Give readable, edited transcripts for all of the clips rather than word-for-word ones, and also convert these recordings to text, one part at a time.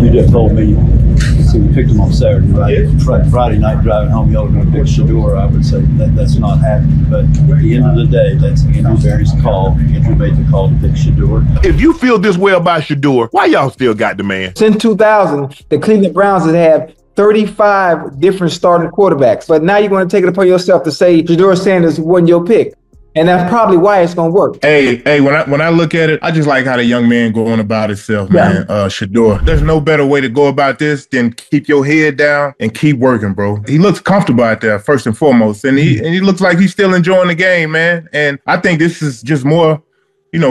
you just told me, see, we picked him on Saturday, right? Friday night driving home, y'all are going to pick Shedeur. I would say that's not happening. But at the end of the day, that's Andrew Berry's call. Andrew made the call to pick Shedeur. If you feel this way about Shedeur, why y'all still got the man? Since 2000, the Cleveland Browns have had 35 different starting quarterbacks. But now you're going to take it upon yourself to say Shedeur Sanders wasn't your pick. And that's probably why it's going to work. Hey, when I look at it, I just like how the young man going about himself, man. Shedeur. There's no better way to go about this than keep your head down and keep working, bro. He looks comfortable out there, first and foremost. And he looks like he's still enjoying the game, man. And I think this is just more,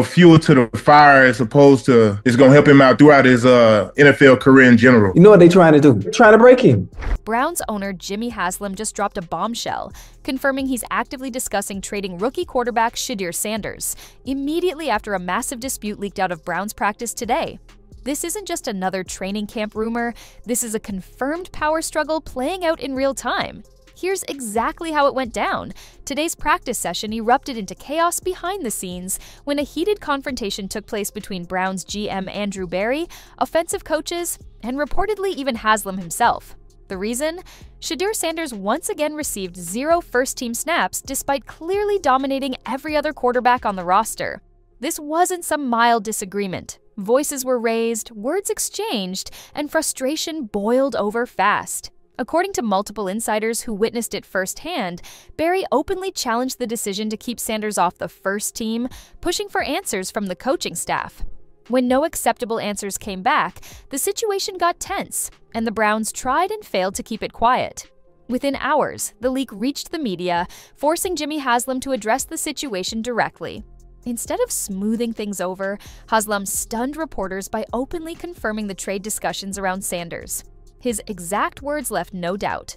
fuel to the fire as opposed to it's going to help him out throughout his NFL career in general. You know what they're trying to do? Trying to break him. Browns owner Jimmy Haslam just dropped a bombshell, confirming he's actively discussing trading rookie quarterback Shedeur Sanders, immediately after a massive dispute leaked out of Browns practice today. This isn't just another training camp rumor, this is a confirmed power struggle playing out in real time. Here's exactly how it went down. Today's practice session erupted into chaos behind the scenes when a heated confrontation took place between Browns GM Andrew Berry, offensive coaches, and reportedly even Haslam himself. The reason? Shedeur Sanders once again received 0 first-team snaps despite clearly dominating every other quarterback on the roster. This wasn't some mild disagreement. Voices were raised, words exchanged, and frustration boiled over fast. According to multiple insiders who witnessed it firsthand, Berry openly challenged the decision to keep Sanders off the first team, pushing for answers from the coaching staff. When no acceptable answers came back, the situation got tense, and the Browns tried and failed to keep it quiet. Within hours, the leak reached the media, forcing Jimmy Haslam to address the situation directly. Instead of smoothing things over, Haslam stunned reporters by openly confirming the trade discussions around Sanders. His exact words left no doubt.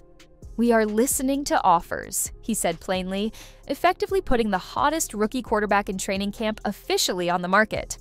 "We are listening to offers," he said plainly, effectively putting the hottest rookie quarterback in training camp officially on the market.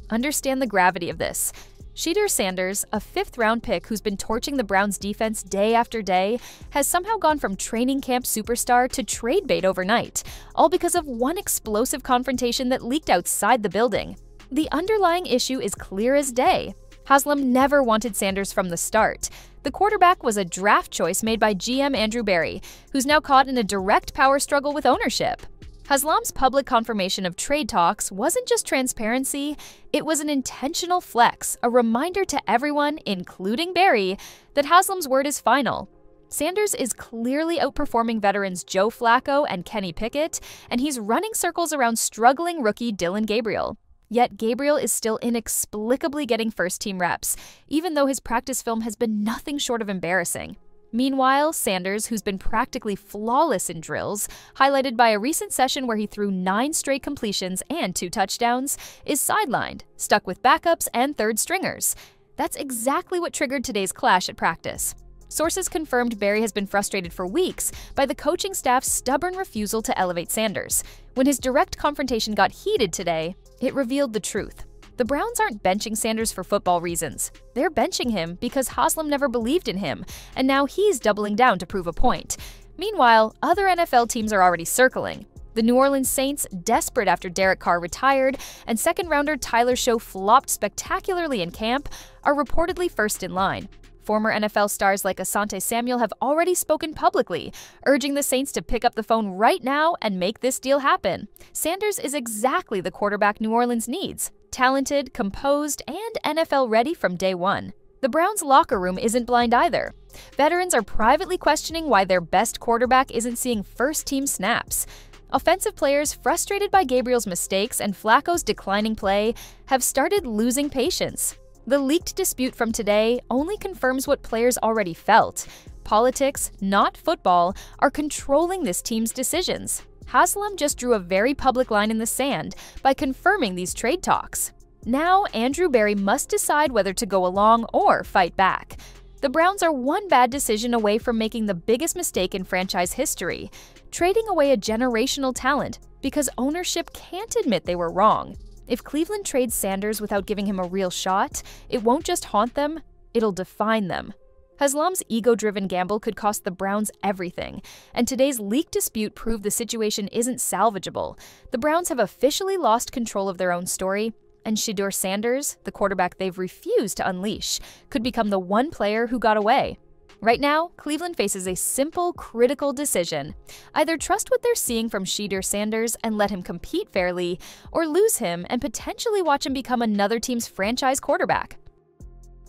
Understand the gravity of this. Shedeur Sanders, a 5th-round pick who's been torching the Browns' defense day after day, has somehow gone from training camp superstar to trade bait overnight, all because of one explosive confrontation that leaked outside the building. The underlying issue is clear as day. Haslam never wanted Sanders from the start. The quarterback was a draft choice made by GM Andrew Berry, who's now caught in a direct power struggle with ownership. Haslam's public confirmation of trade talks wasn't just transparency, it was an intentional flex, a reminder to everyone, including Berry, that Haslam's word is final. Sanders is clearly outperforming veterans Joe Flacco and Kenny Pickett, and he's running circles around struggling rookie Dillon Gabriel. Yet Gabriel is still inexplicably getting first-team reps, even though his practice film has been nothing short of embarrassing. Meanwhile, Sanders, who's been practically flawless in drills, highlighted by a recent session where he threw 9 straight completions and 2 touchdowns, is sidelined, stuck with backups and third stringers. That's exactly what triggered today's clash at practice. Sources confirmed Berry has been frustrated for weeks by the coaching staff's stubborn refusal to elevate Sanders. When his direct confrontation got heated today, it revealed the truth. The Browns aren't benching Sanders for football reasons. They're benching him because Haslam never believed in him, and now he's doubling down to prove a point. Meanwhile, other NFL teams are already circling. The New Orleans Saints, desperate after Derek Carr retired and second-rounder Tyler Show flopped spectacularly in camp, are reportedly first in line. Former NFL stars like Asante Samuel have already spoken publicly, urging the Saints to pick up the phone right now and make this deal happen. Sanders is exactly the quarterback New Orleans needs. Talented, composed, and NFL-ready from day one. The Browns' locker room isn't blind either. Veterans are privately questioning why their best quarterback isn't seeing first-team snaps. Offensive players, frustrated by Gabriel's mistakes and Flacco's declining play, have started losing patience. The leaked dispute from today only confirms what players already felt. Politics, not football, are controlling this team's decisions. Haslam just drew a very public line in the sand by confirming these trade talks. Now, Andrew Berry must decide whether to go along or fight back. The Browns are one bad decision away from making the biggest mistake in franchise history, trading away a generational talent because ownership can't admit they were wrong. If Cleveland trades Sanders without giving him a real shot, it won't just haunt them, it'll define them. Haslam's ego-driven gamble could cost the Browns everything, and today's leaked dispute proved the situation isn't salvageable. The Browns have officially lost control of their own story, And Shedeur Sanders, the quarterback they've refused to unleash, could become the one player who got away. Right now, Cleveland faces a simple, critical decision. Either trust what they're seeing from Shedeur Sanders and let him compete fairly, or lose him and potentially watch him become another team's franchise quarterback.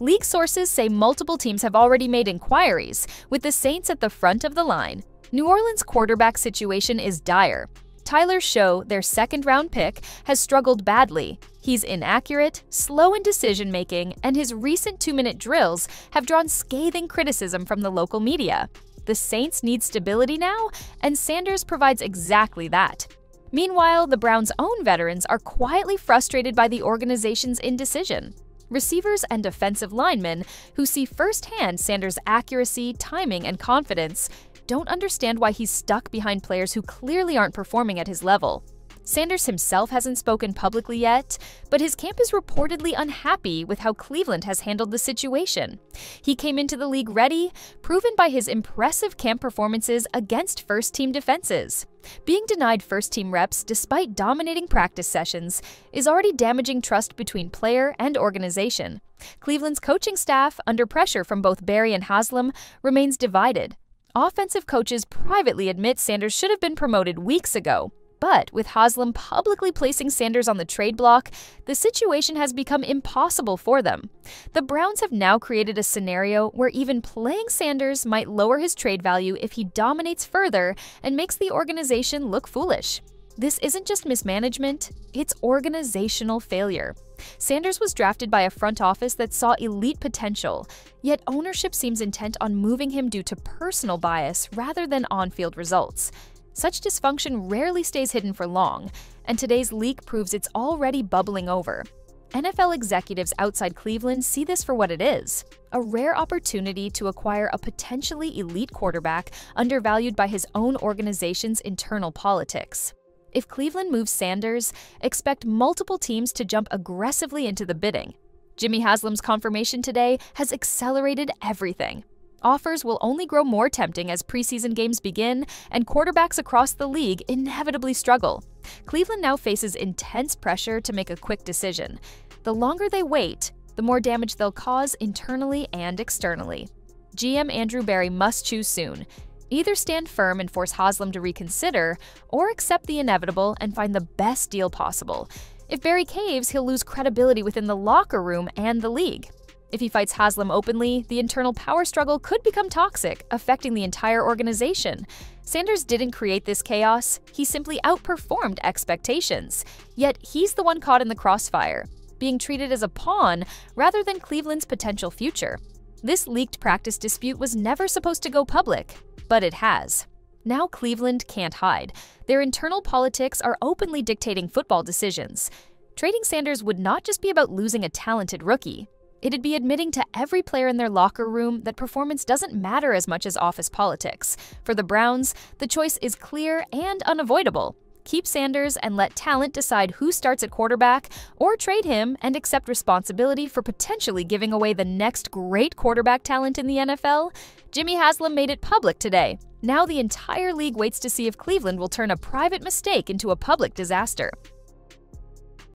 League sources say multiple teams have already made inquiries, with the Saints at the front of the line. New Orleans' quarterback situation is dire. Tyler Show, their second-round pick, has struggled badly. He's inaccurate, slow in decision-making, and his recent 2-minute drills have drawn scathing criticism from the local media. The Saints need stability now, and Sanders provides exactly that. Meanwhile, the Browns' own veterans are quietly frustrated by the organization's indecision. Receivers and defensive linemen, who see firsthand Sanders' accuracy, timing, and confidence, don't understand why he's stuck behind players who clearly aren't performing at his level. Sanders himself hasn't spoken publicly yet, but his camp is reportedly unhappy with how Cleveland has handled the situation. He came into the league ready, proven by his impressive camp performances against first-team defenses. Being denied first-team reps despite dominating practice sessions is already damaging trust between player and organization. Cleveland's coaching staff, under pressure from both Barry and Haslam, remains divided. Offensive coaches privately admit Sanders should have been promoted weeks ago. But with Haslam publicly placing Sanders on the trade block, the situation has become impossible for them. The Browns have now created a scenario where even playing Sanders might lower his trade value if he dominates further and makes the organization look foolish. This isn't just mismanagement, it's organizational failure. Sanders was drafted by a front office that saw elite potential, yet ownership seems intent on moving him due to personal bias rather than on-field results. Such dysfunction rarely stays hidden for long, and today's leak proves it's already bubbling over. NFL executives outside Cleveland see this for what it is: a rare opportunity to acquire a potentially elite quarterback undervalued by his own organization's internal politics. If Cleveland moves Sanders, expect multiple teams to jump aggressively into the bidding. Jimmy Haslam's confirmation today has accelerated everything. Offers will only grow more tempting as preseason games begin and quarterbacks across the league inevitably struggle. Cleveland now faces intense pressure to make a quick decision. The longer they wait, the more damage they'll cause internally and externally. GM Andrew Barry must choose soon. Either stand firm and force Haslam to reconsider, or accept the inevitable and find the best deal possible. If Barry caves, he'll lose credibility within the locker room and the league. If he fights Haslam openly, the internal power struggle could become toxic, affecting the entire organization. Sanders didn't create this chaos, he simply outperformed expectations. Yet he's the one caught in the crossfire, being treated as a pawn rather than Cleveland's potential future. This leaked practice dispute was never supposed to go public, but it has. Now Cleveland can't hide. Their internal politics are openly dictating football decisions. Trading Sanders would not just be about losing a talented rookie. It'd be admitting to every player in their locker room that performance doesn't matter as much as office politics. For the Browns, the choice is clear and unavoidable. Keep Sanders and let talent decide who starts at quarterback, or trade him and accept responsibility for potentially giving away the next great quarterback talent in the NFL. Jimmy Haslam made it public today. Now the entire league waits to see if Cleveland will turn a private mistake into a public disaster.